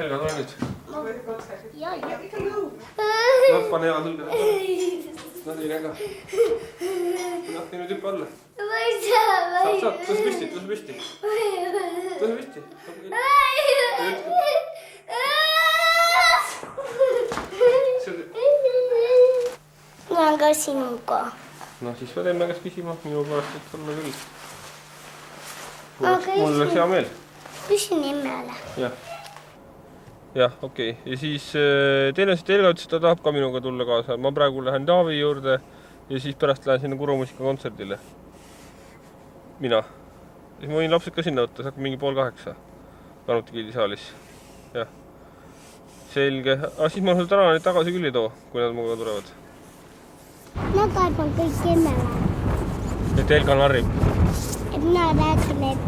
Helga, tule nüüd. Ja. No, pane hea tõlge. No, teine ka. No, tee nüüd hüppe alla. Saad, tõse püsti. Tõse püsti. Ma olen ka sinuga. No siis me teeme käest küsima, minu pärast, et olla küll. Mul oleks hea meel. Küsi nimele. Jah, okei. Ja siis teine Helga ütles, et ta tahab ka minuga tulla kaasa. Ma praegu lähen Taavi juurde ja siis pärast lähen sinna Kuru muusikakontserdile. Mina. Siis ma võin lapsed ka sinna võtta, see hakkab mingi 7:30 Kanuti saalis. Jah. Selge. Aga siis ma täna neid tagasi küll ei too, kui nad muga tulevad. Ma kaeban kõik emmele. Et Helga narrib. Et mina räägin, et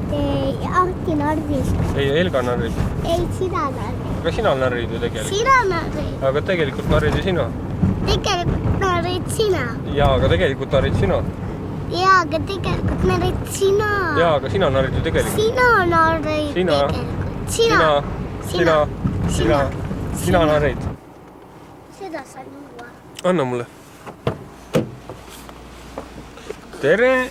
Ahti narris. Ei, Helga narrib. Ei, sina narris. Aga sina narrid ju tegelikult. Sina narris. Aga tegelikult narrid ju sina. Tegelikult narrid sina. Jaa, aga tegelikult narrid sina. Jaa, aga tegelikult narrid sina. Jaa, aga sina narrid ju tegelikult. Sina narrid tegelikult. Sina narrid. Seda saan juua. Anna mulle. Tere!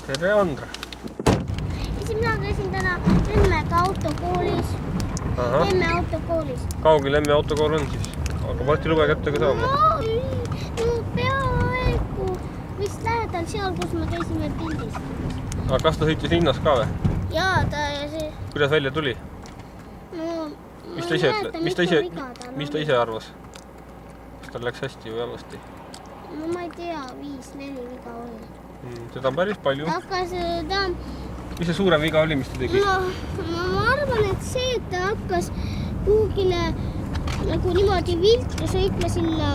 Tere, Andra! Siis mina käisin täna Lemmega autokoolis. Lemme autokoolis. Kaugel Lemme autokool on siis? Aga varsti lube kätte ka saama. No peaaegu vist lähedal seal, kus me käisime pildis. Aga kas ta sõitis linnas ka või? Jaa, ta ja see... Kuidas välja tuli? No, Mis ta ise arvas? Kas tal läks hästi või halvasti? No ma ei tea, 5-4 viga oli. Seda on päris palju. Hakkas ta... Mis see suurem viga oli, mis ta tegi? No, ma arvan, et see, et ta hakkas kuhugile nagu niimoodi viltu sõitma sinna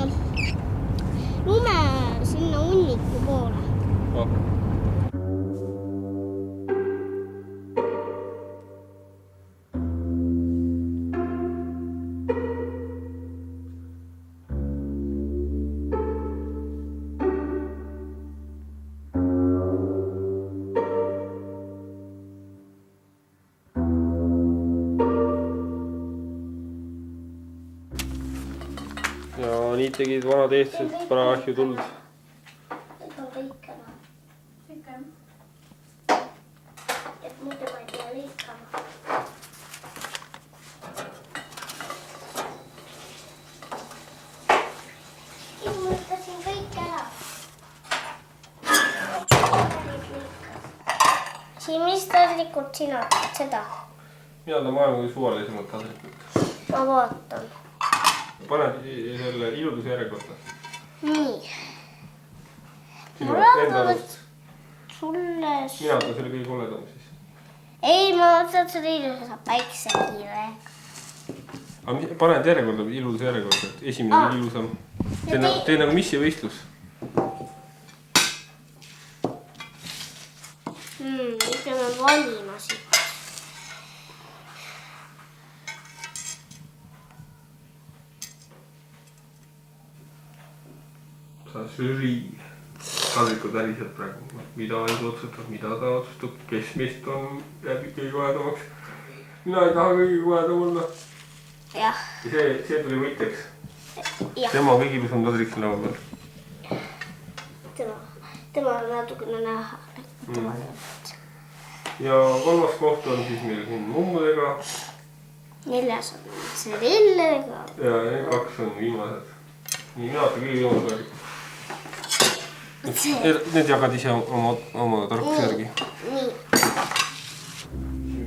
lume, sinna hunniku poole. Oh. Ja nii tegid vanad eestlased parahju tuld. Et on lõikama. Et muidu ma ei pea lõikama. Ilmutasin kõik ära. Siin mis tadlikult sina teed seda? Mina ta maailma kui suvalisemalt tadlikult. Ma vaatan. Pane selle iluduse järjekorda. Nii. Sinu enda arvust. Sulle... Mina võtan selle kõige koledam siis. Ei, ma võtan selle iluduse päiksekiire. Aga pane järjekorda, iluduse järjekorda. Esimene oli ilusam. Tee nagu missivõistlus. Ütleme valima siit. Sa žürii. Kadrikud väliselt praegu. Mida Aidu otsustab, mida ta otsustab, kes meist on läbi kõige koledamaks. Mina ei taha kõige koledam olla. Jah. See tuli võitjaks. Jah. Tema on kõige ilusam tadrik siin laua peal. Tema on natukene näha. Ja kolmas koht on siis meil siin mummudega. 4. on see lillega. Ja 2 on viimased. Nii, mina võtta kõige viimased tadrikud. Need jagad ise oma tarkuse järgi. Nii.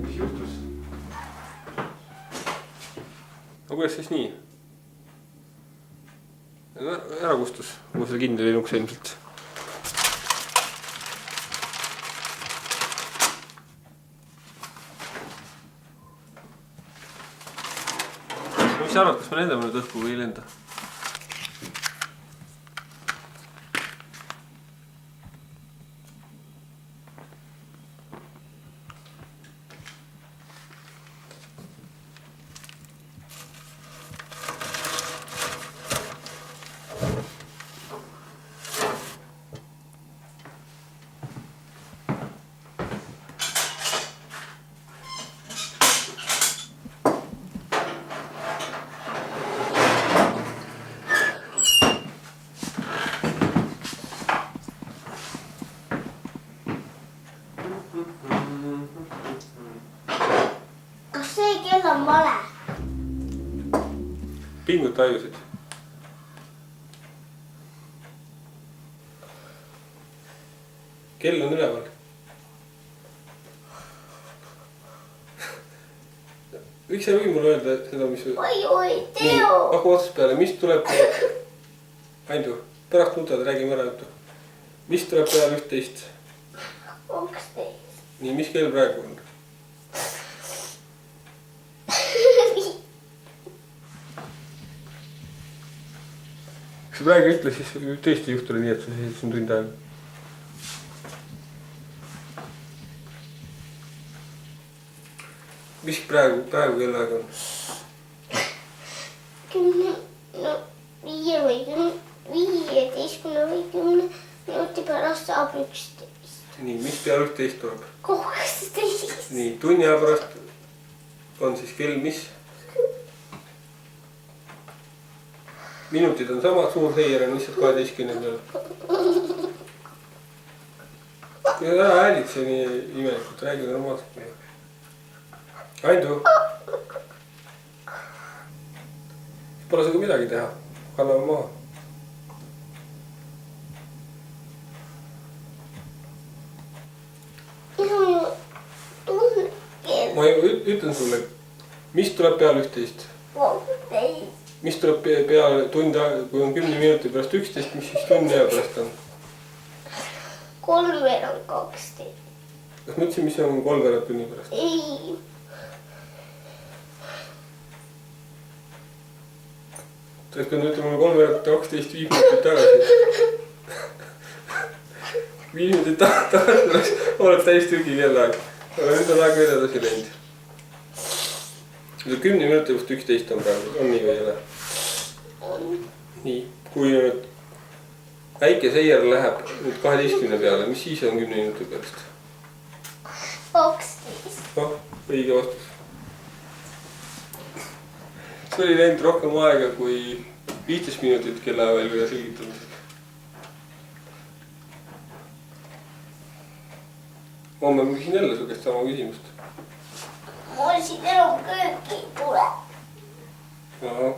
Mis juhtus? Aga kuidas siis nii? Ära kustus. Ma seda kindel ei nukse ilmselt. Mis sa arvad, kas me lendame nüüd õhku või ei lenda? pinguta ajusid. Kell on üleval. Võiks sa või mulle öelda seda, mis... Oi, Teo! Haku otsast peale, mis tuleb... Aindu, pärast nutad, räägime ära juttu. Mis tuleb peale 11? 12. Nii, mis kell praegu on? Kui sa praegu ütle, siis tõesti juhtuda nii, et sa siis on tund aega. Mis praegu kellaaeg on? 10, no 5 või 15 või 10 minuti pärast saab 11. Nii, mis peale 11 tuleb? 12. Nii, tunni aja pärast on siis kell mis? Minutid on samad, suur heier on lihtsalt 12 peal. Kui ära häälid see nii imelikult, räägi normaalselt meile. Aindu. Pole sinuga midagi teha. Kanname maha. Ma ütlen sulle, mis tuleb peale 11? 13. Mis tuleb peale tund aega, kui on 10 minuti pärast 11, mis siis tunni aja pärast on? 3:12. Kas ma ütlesin, mis on 3 tunni pärast? Ei. Sest kui nüüd ütleme 3:12 5 minutit tagasi. 5 minutit tagasi oled täiesti ügi kellaag. Aga nüüd on aeg veel edasi läinud. 10 minuti pärast 11 on praegu, on nii või ei ole? Nii, kui nüüd väike seier läheb nüüd 12 peale, mis siis on 10 minuti pärast? 12. Noh, õige vastus. See oli läinud rohkem aega kui 15 minutit kella veel üle selgitamiseks. Homme ma küsin jälle su käest sama küsimust. Mul siin enam kööki ei tule. Ahah.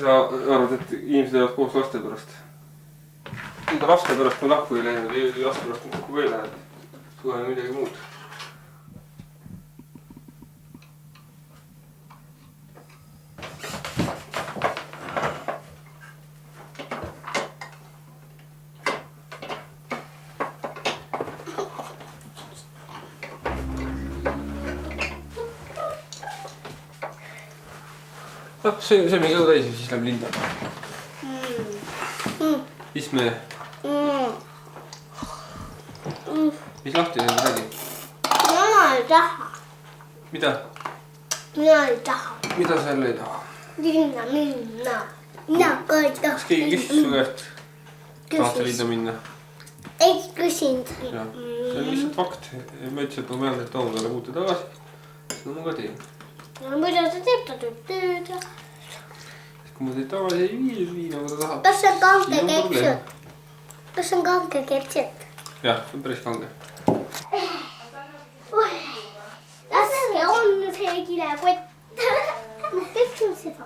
Sa arvad, et inimesed elavad koos laste pärast? Enda laste pärast ma lahku ei läinud, laste pärast ma lahku ka ei lähe. Suhe on midagi muud. Noh, see on mingi kõhu täis ja siis läheb linda. Mis me... Mis lahti on, räägi? Mina ei taha. Mida? Mina ei taha. Mida sa jälle ei taha? Linna minna. Mina ka ei taha. Kas keegi küsis su käest? Tahad sa linna minna? Ei küsinud. See on lihtsalt fakt. Ma ütlesin, et ma pean need tooma talle kuute tagasi. Seda ma ka teen. Ja muidu ta teeb, ta teeb tööd. Kui ma teid tagasi ei vii nagu ta tahab. Kas on kange ketšut? Kas on kange ketšut? Jah, see on päris kange. Raske on see kilekott. Ma ketšun seda.